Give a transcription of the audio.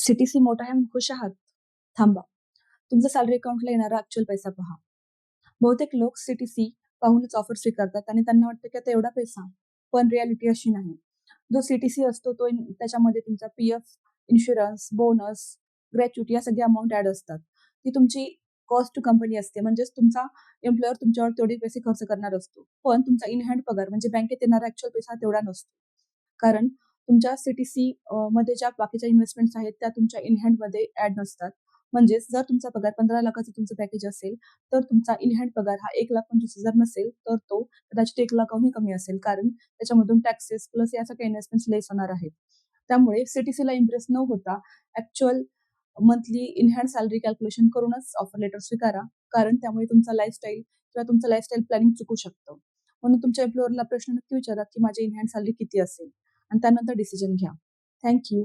CTC मोठा आहे म्हणून खुश आहात? थांबा. तुमचा सॅलरी अकाउंटला येणारा ऍक्च्युअल पैसा पहा. बहुतेक लोक सीटीसी पाहूनच ऑफर स्वीकारतात आणि त्यांना वाटतं की आता एवढा पैसा. पण रियालिटी अशी नाही. जो सीटीसी असतो तो त्याच्यामध्ये तुमचा पीएफ, इन्शुरन्स, बोनस, ग्रॅच्युटी या सगळ्या अमाउंट ऍड असतात. ती तुमची कॉस्ट टू कंपनी असते. म्हणजेच तुमचा एम्प्लॉयर तुमच्यावर तेवढे पैसे खर्च करणार असतो. पण तुमचा इन हँड पगार म्हणजे बँकेत येणारा ऍक्च्युअल पैसा तेवढा नसतो. कारण तुमच्या सीटीसी मध्ये ज्या बाकीच्या इन्व्हेस्टमेंट्स आहेत त्या तुमच्या इन हँडमध्ये ऍड नसतात. म्हणजेच जर तुमचा पगार 15 लाखाचं तुमचं पॅकेज असेल, तर तुमचा इन हँड पगार हा 1,25,000 नसेल, तर तो कदाचित 1 लाखाहूनही कमी असेल. कारण त्याच्यामधून टॅक्सेस प्लस या सगळ्या इन्व्हेस्टमेंट्स लेस होणार आहेत. त्यामुळे सीटीसीला इम्प्रेस न होता actual monthly in hand salary calculation करूनच ऑफर लेटर स्वीकारा. कारण त्यामुळे तुमचा लाईफस्टाईल किंवा तुमचं लाईफस्टाईल प्लॅनिंग चुकू शकतं. म्हणून तुमच्या एम्प्लॉयरला प्रश्न नक्की विचारा की माझी इन हँड सॅलरी किती असेल आणि त्यानंतर डिसिजन घ्या. Thank you.